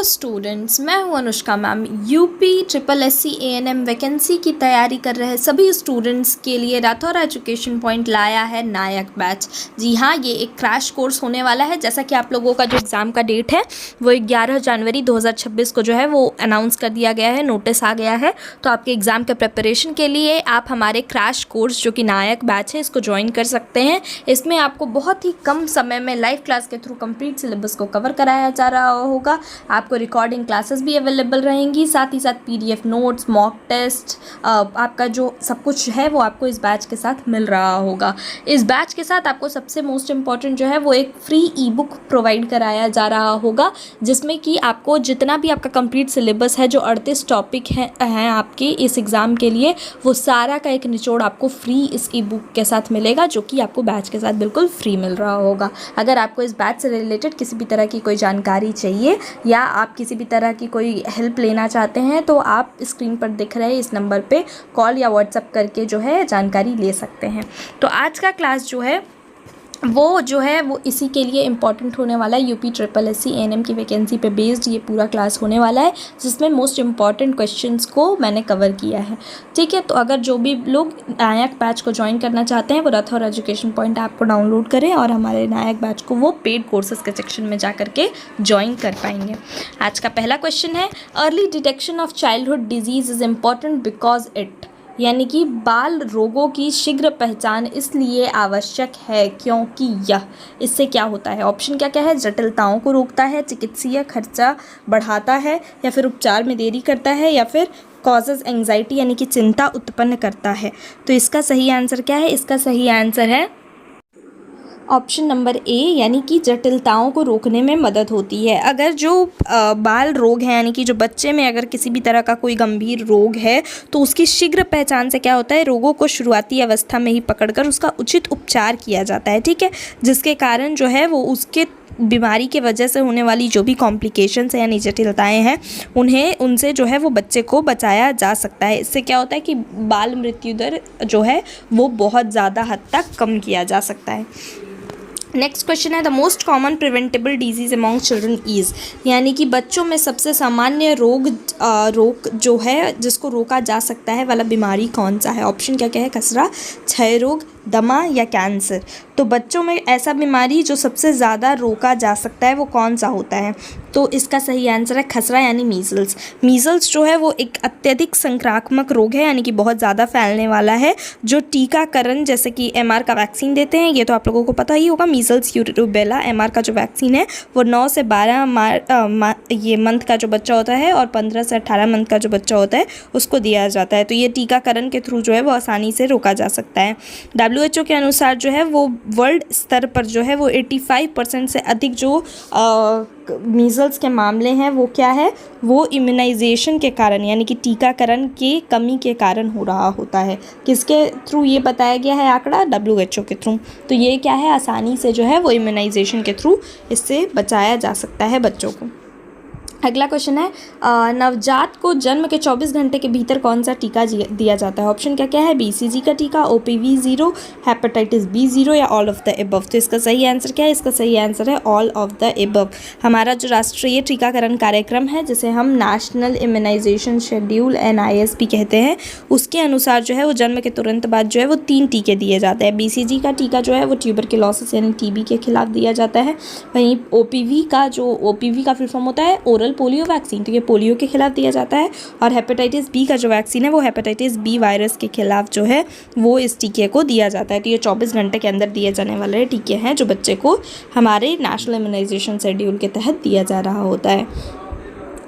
Students, मैं हूं Anushka ma'am. UP triple SC ANM vacancy की तैयारी कर रहे सभी स्टूडेंट्स के लिए राठौर एजुकेशन पॉइंट लाया है नायक बैच। जी हाँ, ये एक क्रैश कोर्स होने वाला है। जैसा कि आप लोगों का जो एग्ज़ाम का डेट है वो 11 जनवरी 2026 को जो है वो अनाउंस कर दिया गया है, नोटिस आ गया है। तो आपके एग्ज़ाम के प्रिपरेशन के लिए आप हमारे क्रैश कोर्स जो कि नायक बैच है इसको ज्वाइन कर सकते हैं। इसमें आपको बहुत ही कम समय में लाइव क्लास के थ्रू कंप्लीट सिलेबस को कवर कराया जा रहा होगा। आपको रिकॉर्डिंग क्लासेस भी अवेलेबल रहेंगी, साथ ही साथ पीडीएफ नोट्स, मॉक टेस्ट, आपका जो सब कुछ है वो आपको इस बैच के साथ मिल रहा होगा। इस बैच के साथ आपको सबसे मोस्ट इम्पॉर्टेंट जो है वो एक फ्री ई बुक प्रोवाइड कराया जा रहा होगा, जिसमें कि आपको जितना भी आपका कंप्लीट सिलेबस है, जो 38 टॉपिक हैं आपके इस एग्ज़ाम के लिए, वो सारा का एक निचोड़ आपको फ्री इस ई बुक के साथ मिलेगा, जो कि आपको बैच के साथ बिल्कुल फ्री मिल रहा होगा। अगर आपको इस बैच से रिलेटेड किसी भी तरह की कोई जानकारी चाहिए या आप किसी भी तरह की कोई हेल्प लेना चाहते हैं तो आप स्क्रीन पर दिख रहे इस नंबर पे कॉल या व्हाट्सएप करके जो है जानकारी ले सकते हैं। तो आज का क्लास जो है वो इसी के लिए इम्पॉर्टेंट होने वाला है। यूपी ट्रिपल एससी एएनएम की वैकेंसी पे बेस्ड ये पूरा क्लास होने वाला है, जिसमें मोस्ट इम्पॉर्टेंट क्वेश्चंस को मैंने कवर किया है। ठीक है, तो अगर जो भी लोग नायक बैच को ज्वाइन करना चाहते हैं वो राठौर एजुकेशन पॉइंट ऐप को डाउनलोड करें और हमारे नायक बैच को वो पेड कोर्सेज के सेक्शन में जा करके ज्वाइन कर पाएंगे। आज का पहला क्वेश्चन है, early detection of childhood disease is important because it, यानी कि बाल रोगों की शीघ्र पहचान इसलिए आवश्यक है क्योंकि यह, इससे क्या होता है। ऑप्शन क्या क्या है, जटिलताओं को रोकता है, चिकित्सीय खर्चा बढ़ाता है, या फिर उपचार में देरी करता है, या फिर कॉजेज एंग्जाइटी यानी कि चिंता उत्पन्न करता है। तो इसका सही आंसर क्या है, इसका सही आंसर है ऑप्शन नंबर ए, यानी कि जटिलताओं को रोकने में मदद होती है। अगर जो बाल रोग है, यानी कि जो बच्चे में अगर किसी भी तरह का कोई गंभीर रोग है तो उसकी शीघ्र पहचान से क्या होता है, रोगों को शुरुआती अवस्था में ही पकड़कर उसका उचित उपचार किया जाता है। ठीक है, जिसके कारण जो है वो उसके बीमारी के वजह से होने वाली जो भी कॉम्प्लिकेशंस हैं यानी जटिलताएं हैं उनसे जो है वो बच्चे को बचाया जा सकता है। इससे क्या होता है कि बाल मृत्यु दर जो है वो बहुत ज़्यादा हद तक कम किया जा सकता है। नेक्स्ट क्वेश्चन है, the most common preventable disease among children is, यानी कि बच्चों में सबसे सामान्य रोग जो है जिसको रोका जा सकता है वाला बीमारी कौन सा है। ऑप्शन क्या क्या है, खसरा, क्षय रोग, दमा या कैंसर। तो बच्चों में ऐसा बीमारी जो सबसे ज़्यादा रोका जा सकता है वो कौन सा होता है, तो इसका सही आंसर है खसरा यानी मीज़ल्स। मीज़ल्स जो है वो एक अत्यधिक संक्रामक रोग है, यानी कि बहुत ज़्यादा फैलने वाला है, जो टीकाकरण जैसे कि एमआर का वैक्सीन देते हैं, ये तो आप लोगों को पता ही होगा। मीज़ल्स, रूबेला, एमआर का जो वैक्सीन है वो 9 से 12 ये मंथ का जो बच्चा होता है और 15 से 18 मंथ का जो बच्चा होता है उसको दिया जाता है। तो ये टीकाकरण के थ्रू जो है वो आसानी से रोका जा सकता है। WHO के अनुसार जो है वो वर्ल्ड स्तर पर जो है वो 85% से अधिक जो मीज़ल्स के मामले हैं वो क्या है, वो इम्यूनाइजेशन के कारण यानी कि टीकाकरण की कमी के कारण हो रहा होता है। किसके थ्रू ये बताया गया है आंकड़ा, WHO के थ्रू। तो ये क्या है, आसानी से जो है वो इम्यूनाइजेशन के थ्रू इससे बचाया जा सकता है बच्चों को। अगला क्वेश्चन है, नवजात को जन्म के 24 घंटे के भीतर कौन सा टीका दिया जाता है। ऑप्शन क्या क्या है, BCG का टीका, OPV 0, हेपेटाइटिस B 0 या ऑल ऑफ द एबव। तो इसका सही आंसर क्या है, इसका सही आंसर है ऑल ऑफ द एबव। हमारा जो राष्ट्रीय टीकाकरण कार्यक्रम है जिसे हम नेशनल इम्यूनाइजेशन शेड्यूल NISP कहते हैं, उसके अनुसार जो है वो जन्म के तुरंत बाद जो है वो 3 टीके दिए जाते हैं। BCG का टीका जो है वो ट्यूबरकुलोसिस यानी TB के खिलाफ दिया जाता है। वहीं OPV का फुल फॉर्म होता है ओरल पोलियो वैक्सीन, तो ये पोलियो के खिलाफ दिया जाता है। और हेपेटाइटिस B का जो वैक्सीन है वो हेपेटाइटिस B वायरस के खिलाफ जो है वो इस टीके को दिया जाता है। तो ये 24 घंटे के अंदर दिए जाने वाले टीके हैं जो बच्चे को हमारे नेशनल इम्यूनाइजेशन शेड्यूल के तहत दिया जा रहा होता है।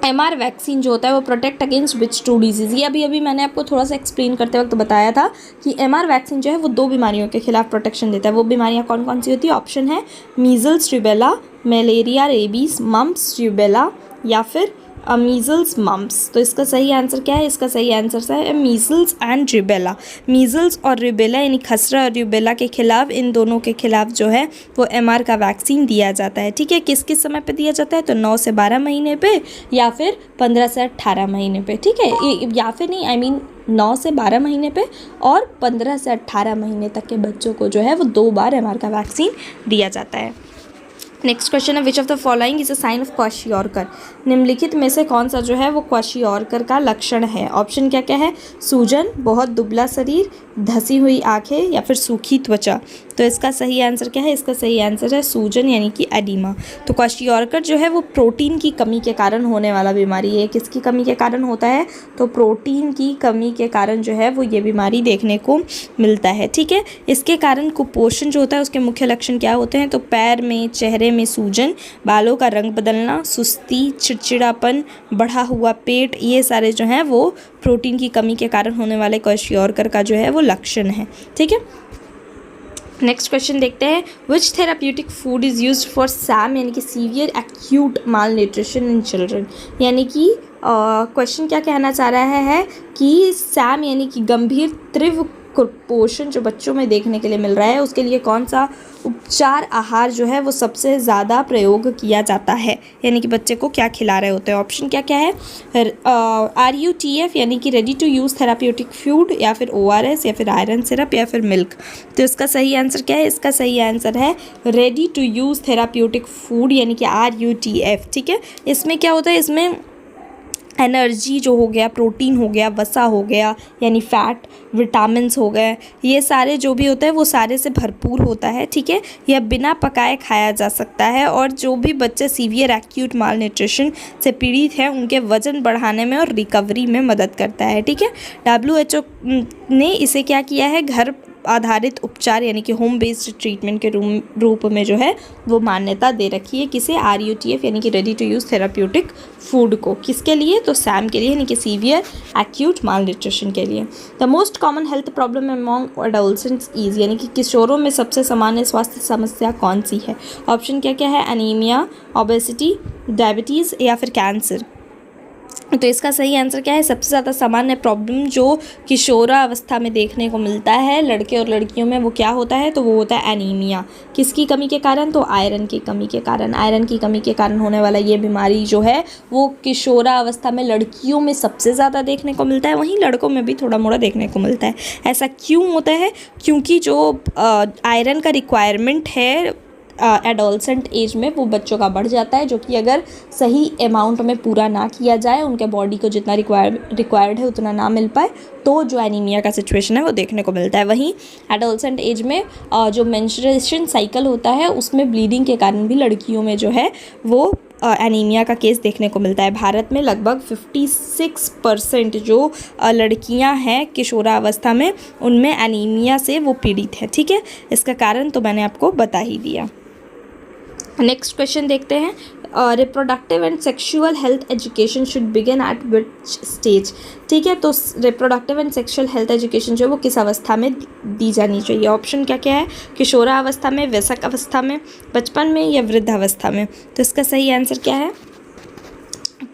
MR वैक्सीन जो होता है वो प्रोटेक्ट अगेंस्ट विच 2 डिजीज़, ये अभी मैंने आपको थोड़ा सा एक्सप्लेन करते वक्त बताया था कि MR वैक्सीन जो है वो 2 बीमारियों के खिलाफ प्रोटेक्शन देता है। वो बीमारियां कौन कौन सी होती है, ऑप्शन है measles, rubella, malaria, rabies, mumps, rubella या फिर मीज़ल्स, मम्प्स। तो इसका सही आंसर क्या है, इसका सही आंसर है मीज़ल्स एंड रूबेला। मीज़ल्स और रूबेला यानी खसरा और रूबेला के खिलाफ, इन दोनों के खिलाफ जो है वो MR का वैक्सीन दिया जाता है। ठीक है, किस किस समय पे दिया जाता है, तो 9 से 12 महीने पे या फिर 15 से 18 महीने पे। ठीक है, या फिर नहीं 9 से 12 महीने पे और 15 से 18 महीने तक के बच्चों को जो है वो 2 बार MR का वैक्सीन दिया जाता है। नेक्स्ट क्वेश्चन है, which of the following is a sign of kwashiorkor. निम्नलिखित में से कौन सा जो है वो क्वाशियोरकर का लक्षण है। ऑप्शन क्या क्या है, सूजन, बहुत दुबला शरीर, धसी हुई आंखें या फिर सूखी त्वचा। तो इसका सही आंसर क्या है, इसका सही आंसर है सूजन यानी कि एडिमा। तो क्वाशियोरकर जो है वो प्रोटीन की कमी के कारण होने वाला बीमारी है। किसकी कमी के कारण होता है, तो प्रोटीन की कमी के कारण जो है वो ये बीमारी देखने को मिलता है। ठीक है, इसके कारण कुपोषण जो होता है उसके मुख्य लक्षण क्या होते हैं, तो पैर में, चेहरे में सूजन, बालों का रंग बदलना, सुस्ती, चिड़चिड़ापन, बढ़ा हुआ पेट, ये सारे जो हैं वो प्रोटीन की कमी के कारण होने वाले क्वाशियोरकर का जो है वो लक्षण है। ठीक है, नेक्स्ट क्वेश्चन देखते हैं, which therapeutic food is used for SAM यानी कि severe acute malnutrition in children. यानी कि क्वेश्चन क्या कहना चाह रहा है कि सैम यानी कि गंभीर तीव्र कुपोषण जो बच्चों में देखने के लिए मिल रहा है उसके लिए कौन सा उपचार आहार जो है वो सबसे ज़्यादा प्रयोग किया जाता है, यानी कि बच्चे को क्या खिला रहे होते हैं। ऑप्शन क्या क्या है, RUTF यानी कि ready to use therapeutic food, या फिर ORS, या फिर आयरन सिरप, या फिर मिल्क। तो इसका सही आंसर क्या है, इसका सही आंसर है ready to use therapeutic food यानी कि RUTF। ठीक है, इसमें क्या होता है, इसमें एनर्जी जो हो गया, प्रोटीन हो गया, वसा हो गया यानी फैट, विटामिन्स हो गए, ये सारे जो भी होता है वो सारे से भरपूर होता है। ठीक है, यह बिना पकाए खाया जा सकता है और जो भी बच्चे सीवियर एक्यूट माल न्यूट्रिशन से पीड़ित हैं उनके वज़न बढ़ाने में और रिकवरी में मदद करता है। ठीक है, WHO ने इसे क्या किया है, घर आधारित उपचार यानी कि होम बेस्ड ट्रीटमेंट के रूप में जो है वो मान्यता दे रखी है। किसे, RUTF यानी कि ready to use therapeutic food को। किसके लिए, तो सैम के लिए यानी कि सीवियर एक्यूट माल न्यूट्रिशन के लिए। The most common health problem among adolescents is यानी कि किशोरों में सबसे सामान्य स्वास्थ्य समस्या कौन सी है। ऑप्शन क्या क्या है, एनीमिया, ओबेसिटी, डायबिटीज़ या फिर कैंसर। तो इसका सही आंसर क्या है, सबसे ज़्यादा सामान्य प्रॉब्लम जो किशोरावस्था में देखने को मिलता है लड़के और लड़कियों में वो क्या होता है, तो वो होता है एनीमिया। किसकी कमी के कारण, तो आयरन की कमी के कारण। आयरन की कमी के कारण होने वाला ये बीमारी जो है वो किशोरावस्था में लड़कियों में सबसे ज़्यादा देखने को मिलता है, वहीं लड़कों में भी थोड़ा मोड़ा देखने को मिलता है। ऐसा क्यों होता है, क्योंकि जो आयरन का रिक्वायरमेंट है एडोलसेंट एज में वो बच्चों का बढ़ जाता है, जो कि अगर सही अमाउंट में पूरा ना किया जाए, उनके बॉडी को जितना रिक्वायर्ड है उतना ना मिल पाए, तो जो एनीमिया का सिचुएशन है वो देखने को मिलता है। वहीं एडोलसेंट एज में जो मेंस्ट्रुएशन साइकिल होता है उसमें ब्लीडिंग के कारण भी लड़कियों में जो है वो एनीमिया का केस देखने को मिलता है। भारत में लगभग 56% जो लड़कियां हैं किशोरावस्था में उनमें एनीमिया से वो पीड़ित है। ठीक है, इसका कारण तो मैंने आपको बता ही दिया। नेक्स्ट क्वेश्चन देखते हैं, reproductive and sexual health education should begin eight which stage. ठीक है, तो reproductive and sexual health education जो है वो किस अवस्था में दी जानी चाहिए। ऑप्शन क्या क्या है, किशोरावस्था में, वयस्क अवस्था में, बचपन में या वृद्धावस्था में। तो इसका सही आंसर क्या है,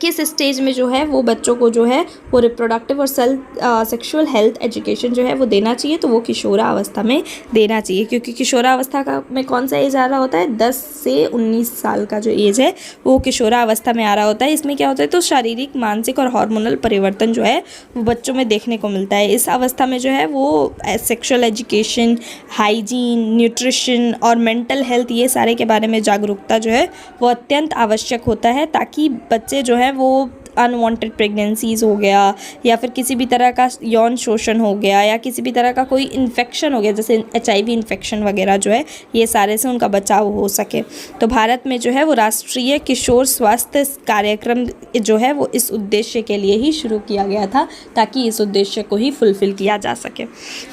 किस स्टेज में जो है वो बच्चों को जो है वो रिप्रोडक्टिव और सेक्सुअल हेल्थ एजुकेशन जो है वो देना चाहिए, तो वो किशोरावस्था में देना चाहिए। क्योंकि किशोरावस्था का में कौन सा एज आ रहा होता है, 10 से 19 साल का जो एज है वो किशोरावस्था में आ रहा होता है। इसमें क्या होता है, तो शारीरिक, मानसिक और हार्मोनल परिवर्तन जो है वो बच्चों में देखने को मिलता है। इस अवस्था में जो है वो सेक्सुअल एजुकेशन, हाइजीन, न्यूट्रिशन और मेंटल हेल्थ, ये सारे के बारे में जागरूकता जो है वो अत्यंत आवश्यक होता है, ताकि बच्चे जो है वो अनवांटेड प्रेगनेंसीज हो गया या फिर किसी भी तरह का यौन शोषण हो गया या किसी भी तरह का कोई इन्फेक्शन हो गया जैसे HIV इन्फेक्शन वगैरह जो है, ये सारे से उनका बचाव हो सके। तो भारत में जो है वो राष्ट्रीय किशोर स्वास्थ्य कार्यक्रम जो है वो इस उद्देश्य के लिए ही शुरू किया गया था, ताकि इस उद्देश्य को ही फुलफिल किया जा सके।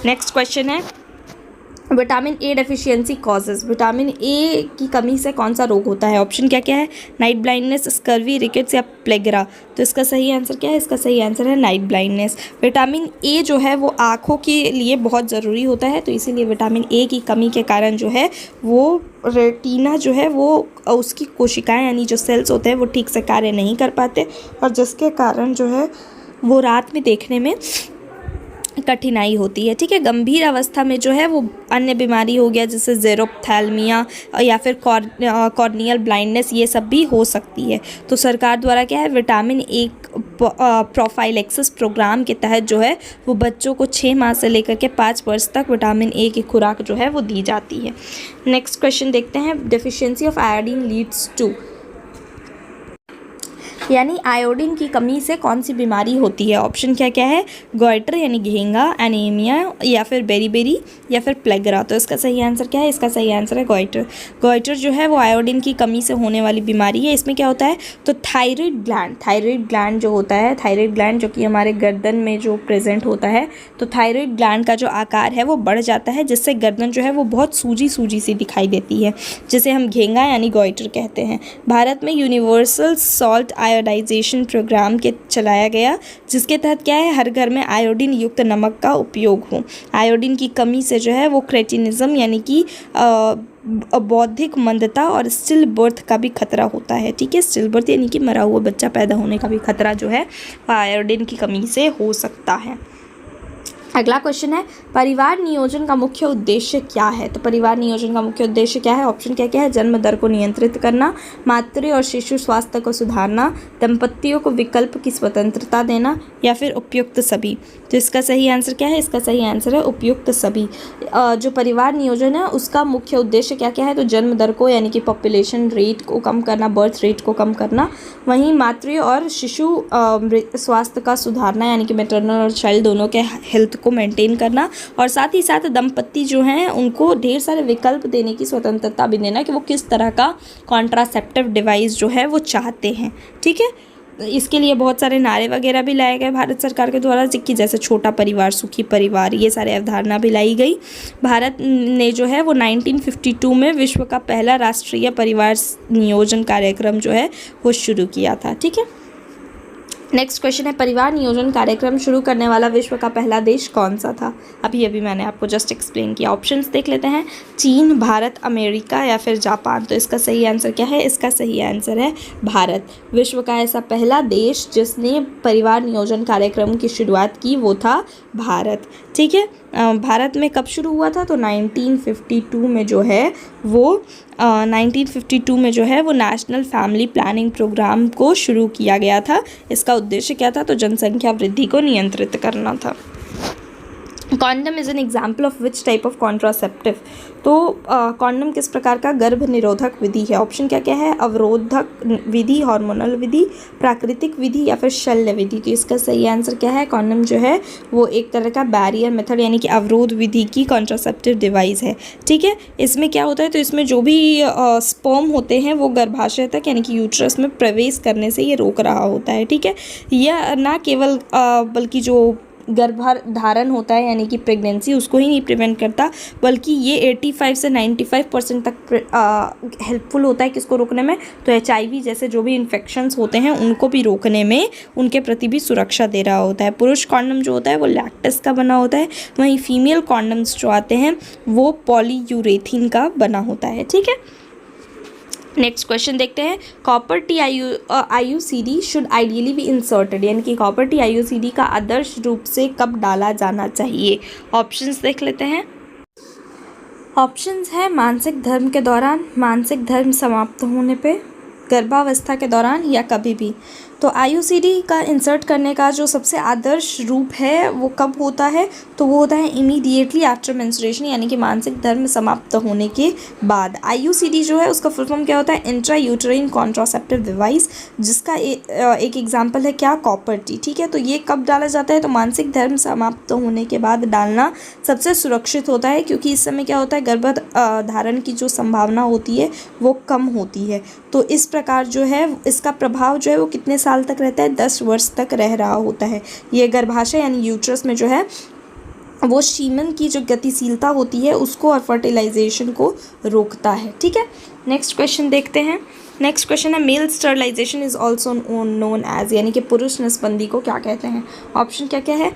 नेक्स्ट क्वेश्चन है, vitamin A deficiency causes. Vitamin A की कमी से कौन सा रोग होता है। ऑप्शन क्या क्या है, नाइट ब्लाइंडनेस, स्कर्वी, रिकेट्स या प्लेगरा। तो इसका सही आंसर क्या है, इसका सही आंसर है नाइट ब्लाइंडनेस। विटामिन A जो है वो आँखों के लिए बहुत ज़रूरी होता है, तो इसीलिए विटामिन A की कमी के कारण जो है वो रेटिना जो है वो उसकी कोशिकाएँ यानी जो सेल्स होते हैं वो ठीक से कार्य नहीं कर पाते, और जिसके कारण जो है वो रात में देखने में कठिनाई होती है। ठीक है, गंभीर अवस्था में जो है वो अन्य बीमारी हो गया जैसे ज़ेरोप्थैल्मिया या फिर कॉर्नियल ब्लाइंडनेस, ये सब भी हो सकती है। तो सरकार द्वारा क्या है, विटामिन ए प्रोफाइलेक्सिस प्रोग्राम के तहत जो है वो बच्चों को 6 माह से लेकर के 5 वर्ष तक विटामिन ए की खुराक जो है वो दी जाती है। नेक्स्ट क्वेश्चन देखते हैं, deficiency of iodine leads to, यानी आयोडीन की कमी से कौन सी बीमारी होती है। ऑप्शन क्या क्या है, गॉइटर यानी घेंगा, एनीमिया, या फिर बेरीबेरी, या फिर प्लेगरा। तो इसका सही आंसर क्या है, इसका सही आंसर है गॉइटर। गॉइटर जो है वो आयोडीन की कमी से होने वाली बीमारी है। इसमें क्या होता है, तो थायराइड ग्लैंड जो होता है, थायराइड ग्लैंड जो कि हमारे गर्दन में जो प्रेजेंट होता है, तो थायराइड ग्लैंड का जो आकार है वो बढ़ जाता है, जिससे गर्दन जो है वो बहुत सूजी सी दिखाई देती है, जिसे हम घेंगा यानी गॉइटर कहते हैं। भारत में यूनिवर्सल सॉल्ट आयोडाइजेशन प्रोग्राम के चलाया गया, जिसके तहत क्या है, हर घर में आयोडीन युक्त नमक का उपयोग हो। आयोडीन की कमी से जो है वो क्रेटिनिज्म यानी कि बौद्धिक मंदता और स्टिल बर्थ का भी खतरा होता है। ठीक है, स्टिल बर्थ यानी कि मरा हुआ बच्चा पैदा होने का भी खतरा जो है वह आयोडीन की कमी से हो सकता है। अगला क्वेश्चन है, परिवार नियोजन का मुख्य उद्देश्य क्या है। तो परिवार नियोजन का मुख्य उद्देश्य क्या है, ऑप्शन क्या क्या है, जन्म दर को नियंत्रित करना, मातृ और शिशु स्वास्थ्य को सुधारना, दंपतियों को विकल्प की स्वतंत्रता देना, या फिर उपयुक्त सभी। तो इसका सही आंसर क्या है, इसका सही आंसर है उपयुक्त सभी। जो परिवार नियोजन है उसका मुख्य उद्देश्य क्या क्या है, तो जन्म दर को यानी कि पॉपुलेशन रेट को कम करना, बर्थ रेट को कम करना, वहीं मातृ और शिशु स्वास्थ्य का सुधारना यानी कि मैटरनल और चाइल्ड दोनों के हेल्थ को मेंटेन करना, और साथ ही साथ दंपति जो हैं उनको ढेर सारे विकल्प देने की स्वतंत्रता भी देना कि वो किस तरह का कॉन्ट्रासेप्टिव डिवाइस जो है वो चाहते हैं। ठीक है, इसके लिए बहुत सारे नारे वगैरह भी लाए गए भारत सरकार के द्वारा, जैसे छोटा परिवार सुखी परिवार, ये सारे अवधारणा भी लाई गई। भारत ने जो है वो 1952 में विश्व का पहला राष्ट्रीय परिवार नियोजन कार्यक्रम जो है वो शुरू किया था। ठीक है, नेक्स्ट क्वेश्चन है, परिवार नियोजन कार्यक्रम शुरू करने वाला विश्व का पहला देश कौन सा था। अभी मैंने आपको जस्ट एक्सप्लेन किया। ऑप्शंस देख लेते हैं, चीन, भारत, अमेरिका, या फिर जापान। तो इसका सही आंसर क्या है, इसका सही आंसर है भारत। विश्व का ऐसा पहला देश जिसने परिवार नियोजन कार्यक्रम की शुरुआत की वो था भारत। ठीक है, भारत में कब शुरू हुआ था, तो 1952 में जो है वो 1952 में जो है वो नेशनल फैमिली प्लानिंग प्रोग्राम को शुरू किया गया था। इसका उद्देश्य क्या था, तो जनसंख्या वृद्धि को नियंत्रित करना था। Condom is an example of which type of contraceptive. तो कॉन्डम किस प्रकार का गर्भ निरोधक विधि है। ऑप्शन क्या क्या है, अवरोधक विधि, हार्मोनल विधि, प्राकृतिक विधि, या फिर शल्य विधि। तो इसका सही आंसर क्या है, कॉन्डम जो है वो एक तरह का बैरियर मेथड यानी कि अवरोध विधि की कॉन्ट्रासेप्टिव डिवाइस है। ठीक है, इसमें क्या होता है, तो इसमें जो भी स्पर्म होते हैं वो गर्भाशय तक यानी कि यूट्रस में प्रवेश करने से ये रोक रहा होता है। ठीक है, यह ना केवल बल्कि जो गर्भधारण होता है यानी कि प्रेगनेंसी उसको ही नहीं प्रिवेंट करता, बल्कि ये 85 से 95% तक हेल्पफुल होता है किसको रोकने में, तो HIV जैसे जो भी इन्फेक्शंस होते हैं उनको भी रोकने में उनके प्रति भी सुरक्षा दे रहा होता है। पुरुष कॉन्डम जो होता है वो लैक्टेस का बना होता है, वहीं फीमेल कॉन्डम्स जो आते हैं वो पॉलीयूरेथीन का बना होता है। ठीक है, नेक्स्ट क्वेश्चन देखते हैं, copper T IUCD should ideally be inserted, यानी कि कॉपर टी IUCD का आदर्श रूप से कब डाला जाना चाहिए। ऑप्शंस देख लेते हैं। ऑप्शंस है मानसिक धर्म के दौरान, मानसिक धर्म समाप्त होने पे, गर्भावस्था के दौरान, या कभी भी। तो IUCD का इंसर्ट करने का जो सबसे आदर्श रूप है वो कब होता है, तो वो होता है इमीडिएटली आफ्टर मेंस्ट्रुएशन यानी कि मानसिक धर्म समाप्त होने के बाद। IUCD जो है उसका फुल फॉर्म क्या होता है, इंट्रा यूटेराइन कॉन्ट्रासेप्टिव डिवाइस, जिसका एक एग्जांपल है क्या, कॉपर टी। ठीक है, तो ये कब डाला जाता है, तो मानसिक धर्म समाप्त होने के बाद डालना सबसे सुरक्षित होता है, क्योंकि इस समय क्या होता है, गर्भधारण की जो संभावना होती है वो कम होती है। तो इस प्रकार जो है इसका प्रभाव जो है वो कितने साल तक रहता है, 10 वर्ष तक रह रहा होता है। ये गर्भाशय यानी यूट्रस में जो है वो शीमन की जो गतिशीलता होती है उसको और फर्टिलाइजेशन को रोकता है। ठीक है, नेक्स्ट क्वेश्चन देखते हैं। नेक्स्ट क्वेश्चन है male sterilization is also known as, यानी कि पुरुष नसबंदी को क्या कहते हैं? ऑप्शन क्या क्या है?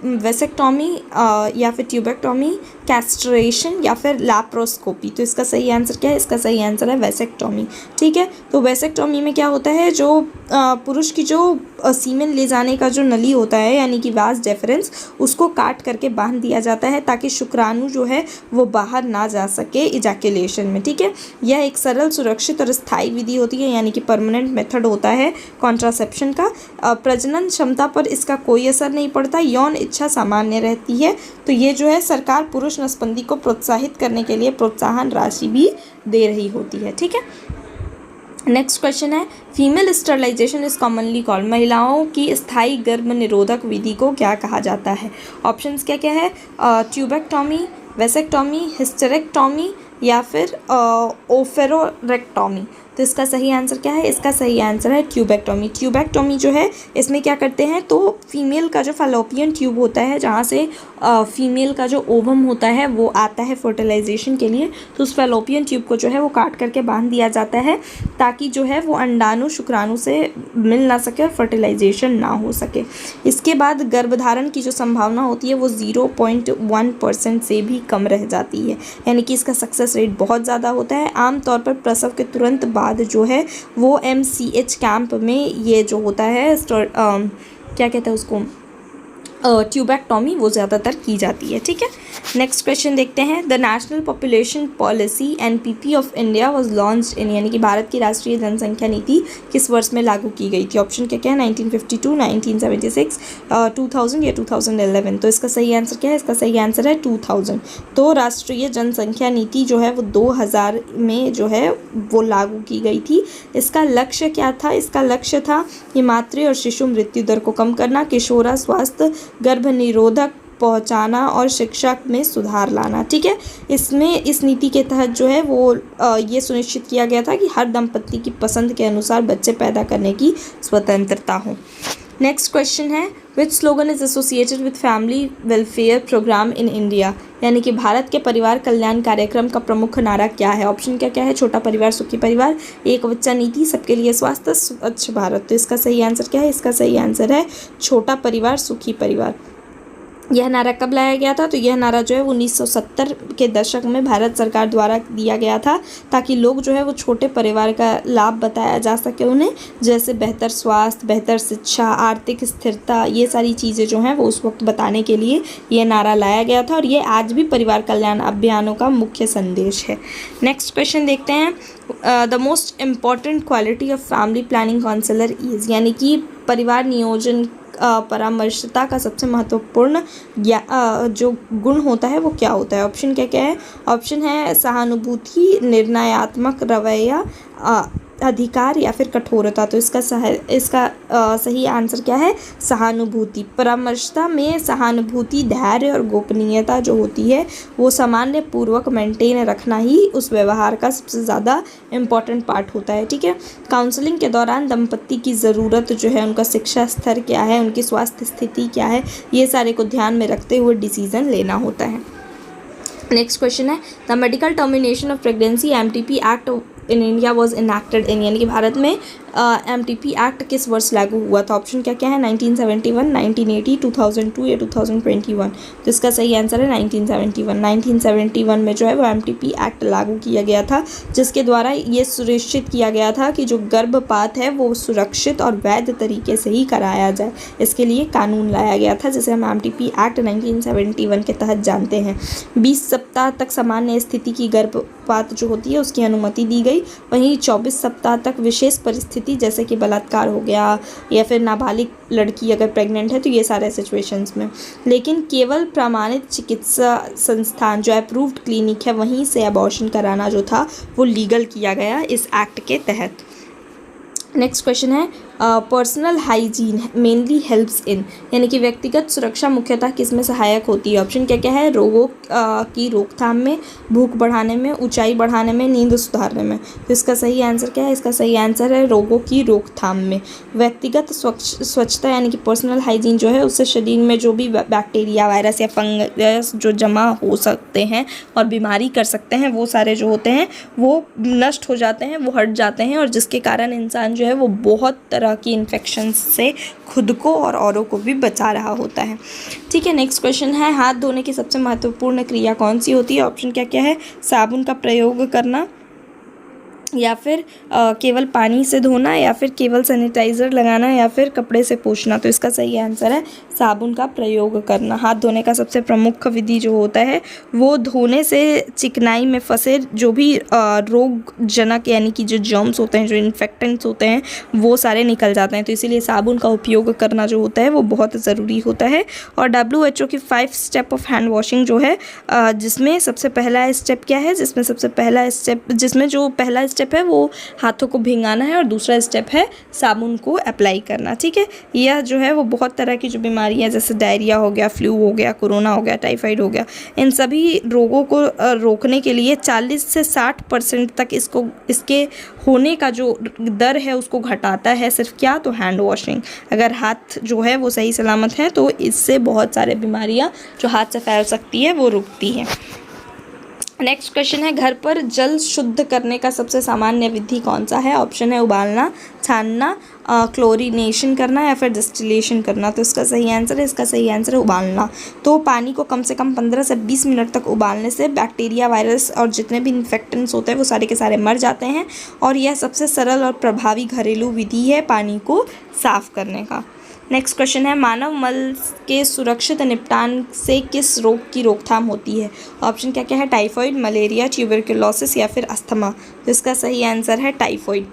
वेसेक्टॉमी या फिर ट्यूबेक्टॉमी, कैस्ट्रेशन या फिर लैप्रोस्कोपी। तो इसका सही आंसर क्या है? इसका सही आंसर है वेसेक्टॉमी। ठीक है, तो वेसेक्टॉमी में क्या होता है, जो पुरुष की जो सीमेन ले जाने का जो नली होता है यानी कि वास डेफरेंस, उसको काट करके बांध दिया जाता है ताकि शुक्राणु जो है वो बाहर ना जा सके इजैकुलेशन में। ठीक है, यह एक सरल, सुरक्षित और स्थायी विधि होती है, यानी कि परमानेंट मेथड होता है कॉन्ट्रासेप्शन का। प्रजनन क्षमता पर इसका कोई असर नहीं पड़ता, यौन इच्छा सामान्य रहती है। तो ये जो है सरकार पुरुष नसबंदी को प्रोत्साहित करने के लिए प्रोत्साहन राशि भी दे रही होती है। ठीक है, नेक्स्ट क्वेश्चन है female sterilization is commonly called, महिलाओं की स्थायी गर्भ निरोधक विधि को क्या कहा जाता है? ऑप्शंस क्या क्या है? ट्यूबेक्टॉमी, वेसेक्टॉमी, हिस्टेरेक्टॉमी या फिर ओफेरोरेक्टॉमी। तो इसका सही आंसर क्या है? इसका सही आंसर है ट्यूबेक्टॉमी। ट्यूबेक्टॉमी जो है इसमें क्या करते हैं, तो फीमेल का जो फैलोपियन ट्यूब होता है, जहाँ से फीमेल का जो ओवम होता है वो आता है फर्टिलाइजेशन के लिए, तो उस फैलोपियन ट्यूब को जो है वो काट करके बांध दिया जाता है ताकि जो है वो अंडाणु शुक्राणु से मिल ना सके और फर्टिलाइजेशन ना हो सके। इसके बाद गर्भधारण की जो संभावना होती है वो 0.1% से भी कम रह जाती है, यानी कि इसका सक्सेस रेट बहुत ज़्यादा होता है। आमतौर पर प्रसव के तुरंत बाद जो है वो MCH कैंप में ये जो होता है क्या कहते हैं उसको, ट्यूबेक्टॉमी वो ज़्यादातर की जाती है। ठीक है, नेक्स्ट क्वेश्चन देखते हैं। The national population policy NPP of India was launched in, यानी कि भारत की राष्ट्रीय जनसंख्या नीति किस वर्ष में लागू की गई थी? ऑप्शन क्या क्या है? 1952, 1976, 2000 या 2011। तो इसका सही आंसर क्या है? इसका सही आंसर है 2000। तो राष्ट्रीय जनसंख्या नीति जो है वो 2000 में जो है वो लागू की गई थी। इसका लक्ष्य क्या था? इसका लक्ष्य था कि मातृ और शिशु मृत्यु दर को कम करना, किशोरा स्वास्थ्य, गर्भ निरोधक पहुंचाना और शिक्षा में सुधार लाना। ठीक है, इसमें इस नीति के तहत जो है वो ये सुनिश्चित किया गया था कि हर दंपति की पसंद के अनुसार बच्चे पैदा करने की स्वतंत्रता हो। नेक्स्ट क्वेश्चन है which slogan is associated with family welfare programme in India, यानी कि भारत के परिवार कल्याण कार्यक्रम का प्रमुख नारा क्या है? ऑप्शन क्या क्या है? छोटा परिवार सुखी परिवार, एक बच्चा नीति, सबके लिए स्वास्थ्य, स्वच्छ भारत। तो इसका सही आंसर क्या है? इसका सही आंसर है छोटा परिवार सुखी परिवार। यह नारा कब लाया गया था? तो यह नारा जो है 1970 के दशक में भारत सरकार द्वारा दिया गया था ताकि लोग जो है वो छोटे परिवार का लाभ बताया जा सके उन्हें, जैसे बेहतर स्वास्थ्य, बेहतर शिक्षा, आर्थिक स्थिरता, ये सारी चीज़ें जो हैं वो उस वक्त बताने के लिए ये नारा लाया गया था और ये आज भी परिवार कल्याण अभियानों का मुख्य संदेश है। नेक्स्ट क्वेश्चन देखते हैं। The most important quality of family planning counsellor is, यानी कि परिवार नियोजन परामर्शता का सबसे महत्वपूर्ण जो गुण होता है वो क्या होता है? ऑप्शन क्या क्या है? ऑप्शन है सहानुभूति, निर्णयात्मक रवैया, अधिकार या फिर कठोरता। तो इसका सही आंसर क्या है? सहानुभूति। परामर्शता में सहानुभूति, धैर्य और गोपनीयता जो होती है वो सामान्य पूर्वक मेंटेन रखना ही उस व्यवहार का सबसे ज़्यादा इम्पॉर्टेंट पार्ट होता है। ठीक है, काउंसलिंग के दौरान दंपत्ति की ज़रूरत जो है, उनका शिक्षा स्तर क्या है, उनकी स्वास्थ्य स्थिति क्या है, ये सारे को ध्यान में रखते हुए डिसीजन लेना होता है। नेक्स्ट क्वेश्चन है the medical termination of pregnancy MTP act in India was enacted in, यानी कि भारत में MTP एक्ट किस वर्ष लागू हुआ था? ऑप्शन क्या क्या है? 1971, 1980, 2002 या 2021। तो इसका सही आंसर है 1971। 1971 में जो है वो MTP एक्ट लागू किया गया था, जिसके द्वारा ये सुनिश्चित किया गया था कि जो गर्भपात है वो सुरक्षित और वैध तरीके से ही कराया जाए। इसके लिए कानून लाया गया था जिसे हम MTP एक्ट 1971 के तहत जानते हैं। 20 सप्ताह तक सामान्य स्थिति की गर्भपात जो होती है उसकी अनुमति दी गई। वहीं 24 सप्ताह तक विशेष परिस्थिति जैसे कि बलात्कार हो गया या फिर नाबालिग लड़की अगर प्रेग्नेंट है, तो ये सारे सिचुएशंस में, लेकिन केवल प्रमाणित चिकित्सा संस्थान जो अप्रूव्ड क्लिनिक है वहीं से अबॉर्शन कराना जो था वो लीगल किया गया इस एक्ट के तहत। नेक्स्ट क्वेश्चन है personal hygiene mainly helps in, यानी कि व्यक्तिगत सुरक्षा मुख्यतः किस में सहायक होती है? ऑप्शन क्या क्या है? रोगों की रोकथाम में, भूख बढ़ाने में, ऊंचाई बढ़ाने में, नींद सुधारने में। तो इसका सही आंसर क्या है? इसका सही आंसर है रोगों की रोकथाम में। व्यक्तिगत स्वच्छता यानी कि पर्सनल हाइजीन जो है, उससे शरीर में जो भी बैक्टीरिया, वायरस या फंगस जो जमा हो सकते हैं और बीमारी कर सकते हैं, वो सारे जो होते हैं वो नष्ट हो जाते हैं, वो हट जाते हैं, और जिसके कारण इंसान जो है वो बहुत तरह की इन्फेक्शन से खुद को और औरों को भी बचा रहा होता है। ठीक है, नेक्स्ट क्वेश्चन है, हाथ धोने की सबसे महत्वपूर्ण क्रिया कौन सी होती है? ऑप्शन क्या क्या है? साबुन का प्रयोग करना, या फिर केवल पानी से धोना, या फिर केवल सैनिटाइज़र लगाना, या फिर कपड़े से पोंछना। तो इसका सही आंसर है साबुन का प्रयोग करना। हाथ धोने का सबसे प्रमुख विधि जो होता है वो धोने से चिकनाई में फंसे जो भी रोगजनक यानी कि जो जर्म्स होते हैं, जो इन्फेक्टेंट्स होते हैं, वो सारे निकल जाते हैं। तो इसीलिए साबुन का उपयोग करना जो होता है वो बहुत ज़रूरी होता है। और WHO की 5 स्टेप ऑफ हैंड वॉशिंग जो है, जिसमें सबसे पहला स्टेप क्या है? जिसमें जो पहला स्टेप है वो हाथों को भिंगाना है, और दूसरा स्टेप है साबुन को अप्लाई करना। ठीक है, यह जो है वो बहुत तरह की जो बीमारियां, जैसे डायरिया हो गया, फ्लू हो गया, कोरोना हो गया, टाइफाइड हो गया, इन सभी रोगों को रोकने के लिए 40 से 60% तक इसके होने का जो दर है उसको घटाता है। सिर्फ क्या? तो हैंड वॉशिंग। अगर हाथ जो है वो सही सलामत है तो इससे बहुत सारे बीमारियां जो हाथ से फैल सकती है वो रुकती है। नेक्स्ट क्वेश्चन है, घर पर जल शुद्ध करने का सबसे सामान्य विधि कौन सा है? ऑप्शन है उबालना, छानना, क्लोरीनेशन करना, या फिर डिस्टिलेशन करना। तो इसका सही आंसर है उबालना। तो पानी को कम से कम 15 से 20 मिनट तक उबालने से बैक्टीरिया, वायरस और जितने भी इन्फेक्टेंट्स होते हैं वो सारे के सारे मर जाते हैं, और यह सबसे सरल और प्रभावी घरेलू विधि है पानी को साफ करने का। नेक्स्ट क्वेश्चन है, मानव मल के सुरक्षित निपटान से किस रोग की रोकथाम होती है? ऑप्शन क्या क्या है? टाइफाइड, मलेरिया, ट्यूबरकुलोसिस, या फिर अस्थमा। तो इसका सही आंसर है टाइफाइड।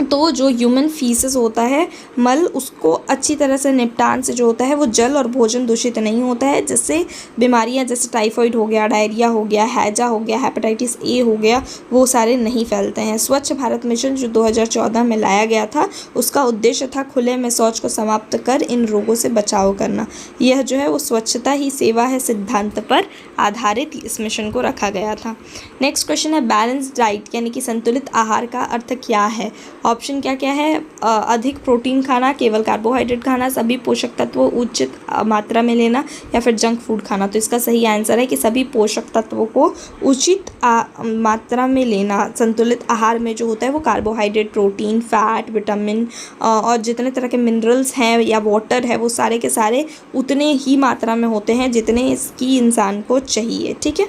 तो जो ह्यूमन फीसेस होता है, मल, उसको अच्छी तरह से निपटान से जो होता है वो जल और भोजन दूषित नहीं होता है, जिससे बीमारियां जैसे टाइफाइड हो गया, डायरिया हो गया, हैजा हो गया, हेपेटाइटिस ए हो गया, वो सारे नहीं फैलते हैं। स्वच्छ भारत मिशन जो 2014 में लाया गया था, उसका उद्देश्य था खुले में शौच को समाप्त कर इन रोगों से बचाव करना। यह जो है वो स्वच्छता ही सेवा है सिद्धांत पर आधारित इस मिशन को रखा गया था। नेक्स्ट क्वेश्चन है, बैलेंस डाइट यानी कि संतुलित आहार का अर्थ क्या है? ऑप्शन क्या क्या है? अधिक प्रोटीन खाना, केवल कार्बोहाइड्रेट खाना, सभी पोषक तत्वों उचित मात्रा में लेना, या फिर जंक फूड खाना। तो इसका सही आंसर है कि सभी पोषक तत्वों को उचित मात्रा में लेना। संतुलित आहार में जो होता है वो कार्बोहाइड्रेट, प्रोटीन, फैट, विटामिन और जितने तरह के मिनरल्स हैं या वाटर है वो सारे के सारे उतने ही मात्रा में होते हैं जितने इसकी इंसान को चाहिए। ठीक है,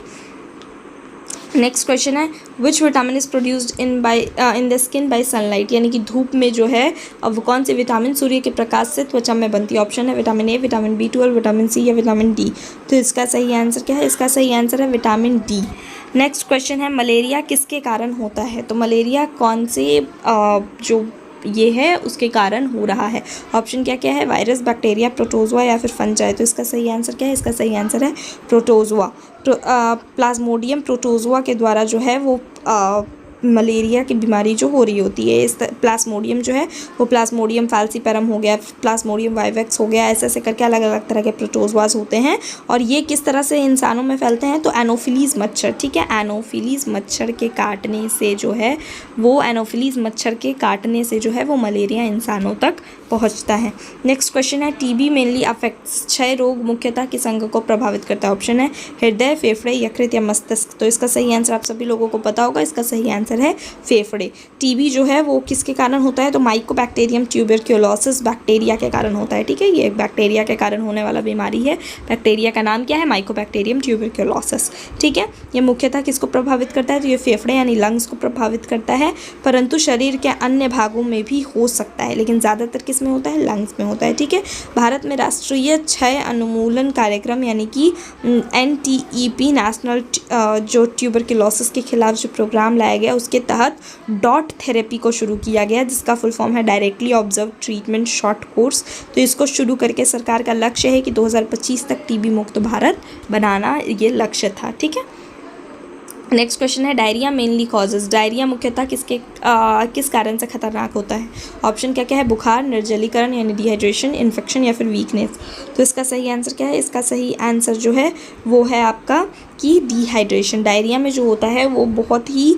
नेक्स्ट क्वेश्चन है, which vitamin is produced in the skin bye sunlight, यानी कि धूप में जो है अब कौन सी विटामिन सूर्य के प्रकाश से त्वचा में बनती है? ऑप्शन है vitamin A, vitamin B12, vitamin C, या विटामिन डी। तो इसका सही आंसर क्या है? इसका सही आंसर है विटामिन डी। नेक्स्ट क्वेश्चन है, मलेरिया किसके कारण होता है? तो मलेरिया कौन से जो ये है उसके कारण हो रहा है? ऑप्शन क्या क्या है? वायरस, बैक्टीरिया, प्रोटोजोआ, या फिर फंजाई। तो इसका सही आंसर क्या है? इसका सही आंसर है प्रोटोजोआ। प्लाज्मोडियम प्रोटोजोआ के द्वारा जो है वो मलेरिया की बीमारी जो हो रही होती है। इस प्लाज्मोडियम जो है वो प्लाज्मोडियम फैल्सीपेरम हो गया, प्लाज्मोडियम वाइवेक्स हो गया, ऐसे ऐसे करके अलग अलग तरह के प्रोटोजोआस होते हैं। और ये किस तरह से इंसानों में फैलते हैं? तो एनोफिलीज मच्छर, ठीक है, एनोफिलीज मच्छर के काटने से जो है वो एनोफिलीज मच्छर के काटने से जो है वो मलेरिया इंसानों तक पहुंचता है। नेक्स्ट क्वेश्चन है, टीबी मेनली अफेक्ट्स, क्षय रोग मुख्यतः किस अंग को प्रभावित करता है? ऑप्शन है हृदय, फेफड़े, यकृत, या मस्तिष्क। तो इसका सही आंसर आप सभी लोगों को पता होगा, इसका सही आंसर है फेफड़े। टीबी जो है वो किसके कारण होता है? तो माइकोबैक्टीरियम ट्यूबरकुलोसिस बैक्टीरिया के कारण होता है। ठीक है, ये एक बैक्टीरिया के कारण होने वाला बीमारी है। बैक्टीरिया का नाम क्या है? Mycobacterium tuberculosis. ठीक है, ये मुख्यतः किसको प्रभावित करता है? तो ये फेफड़े यानी लंग्स को प्रभावित करता है, परंतु शरीर के अन्य भागों में भी हो सकता है, लेकिन ज़्यादातर किस में होता है? लंग्स में होता है। ठीक है, भारत में राष्ट्रीय क्षय उन्मूलन कार्यक्रम यानी कि NTEP नेशनल जो ट्यूबरकुलोसिस के खिलाफ जो प्रोग्राम लाया गया उसके तहत डॉट थेरेपी को शुरू किया गया, जिसका फुल फॉर्म है directly observe treatment short course. तो इसको शुरू करके सरकार का लक्ष्य है कि 2025 तक टीबी मुक्त भारत बनाना, ये लक्ष्य था। ठीक है, नेक्स्ट क्वेश्चन है डायरिया मेनली कॉजेज, डायरिया मुख्यतः किस कारण से खतरनाक होता है। ऑप्शन क्या क्या है, बुखार, निर्जलीकरण यानी डिहाइड्रेशन, इन्फेक्शन या फिर वीकनेस। तो इसका सही आंसर क्या है, इसका सही आंसर जो है वो है आपका कि डिहाइड्रेशन। डायरिया में जो होता है वो बहुत ही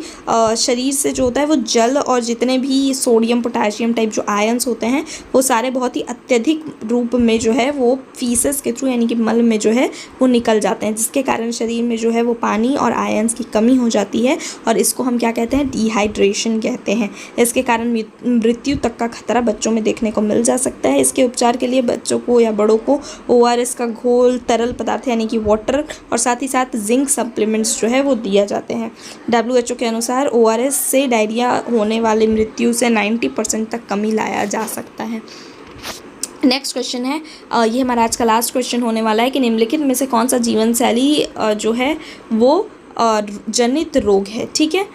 शरीर से जो होता है वो जल और जितने भी सोडियम पोटाशियम टाइप जो आयंस होते हैं वो सारे बहुत ही अत्यधिक रूप में जो है वो फीसेस के थ्रू यानी कि मल में जो है वो निकल जाते हैं, जिसके कारण शरीर में जो है वो पानी और आयंस की कमी हो जाती है और इसको हम क्या कहते हैं, डिहाइड्रेशन कहते हैं। इसके कारण मृत्यु तक का खतरा बच्चों में देखने को मिल जा सकता है। इसके उपचार के लिए बच्चों को या बड़ों को ORS का घोल, तरल पदार्थ यानी कि वाटर और साथ ही साथ जिंक सप्लीमेंट्स जो है वो दिया जाते हैं। WHO के अनुसार ORS से डायरिया होने वाली मृत्यु से 90% तक कमी लाया जा सकता है। नेक्स्ट क्वेश्चन है, ये हमारा आज का लास्ट क्वेश्चन होने वाला है कि निम्नलिखित में से कौन सा जीवन शैली जो है वो जनित रोग है। ठीक है,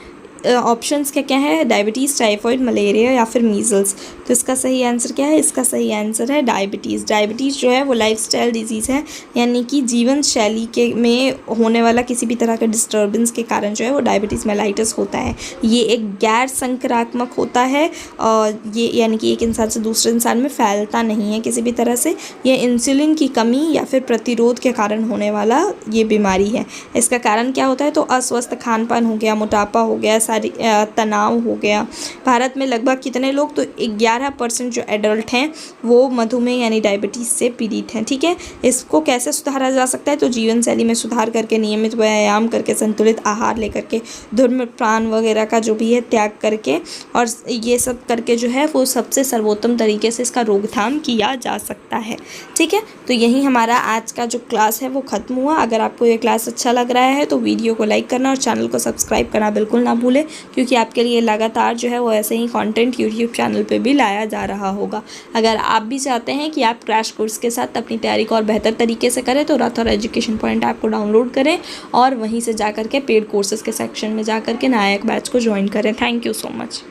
ऑप्शंस क्या क्या है, डायबिटीज़, टाइफॉइड, मलेरिया या फिर मीज़ल्स। तो इसका सही आंसर क्या है, इसका सही आंसर है डायबिटीज़। डायबिटीज़ जो है वो लाइफस्टाइल डिजीज़ है, यानी कि जीवन शैली के में होने वाला किसी भी तरह का डिस्टर्बेंस के कारण जो है वो डायबिटीज़ मेलाइटस होता है। ये एक गैर संक्रामक होता है और ये यानी कि एक इंसान से दूसरे इंसान में फैलता नहीं है किसी भी तरह से। ये इंसुलिन की कमी या फिर प्रतिरोध के कारण होने वाला ये बीमारी है। इसका कारण क्या होता है, तो अस्वस्थ खान पान हो गया, मोटापा हो गया, सारी तनाव हो गया। भारत में लगभग कितने लोग, तो 11% जो एडल्ट हैं वो मधुमेह यानी डायबिटीज़ से पीड़ित हैं। ठीक है, इसको कैसे सुधारा जा सकता है, तो जीवन शैली में सुधार करके, नियमित व्यायाम करके, संतुलित आहार लेकर के, धूम्रपान वगैरह का जो भी है त्याग करके और ये सब करके जो है वो सबसे सर्वोत्तम तरीके से इसका रोकथाम किया जा सकता है। ठीक है, तो यही हमारा आज का जो क्लास है वो ख़त्म हुआ। अगर आपको ये क्लास अच्छा लग रहा है तो वीडियो को लाइक करना और चैनल को सब्सक्राइब करना बिल्कुल ना भूलें, क्योंकि आपके लिए लगातार जो है वो ऐसे ही कंटेंट यूट्यूब चैनल पे भी लाया जा रहा होगा। अगर आप भी चाहते हैं कि आप क्रैश कोर्स के साथ अपनी तैयारी को और बेहतर तरीके से करें तो राठौर एजुकेशन पॉइंट ऐप को डाउनलोड करें और वहीं से जाकर के पेड कोर्सेज़ के सेक्शन में जाकर के नायक बैच को ज्वाइन करें। Thank you so much.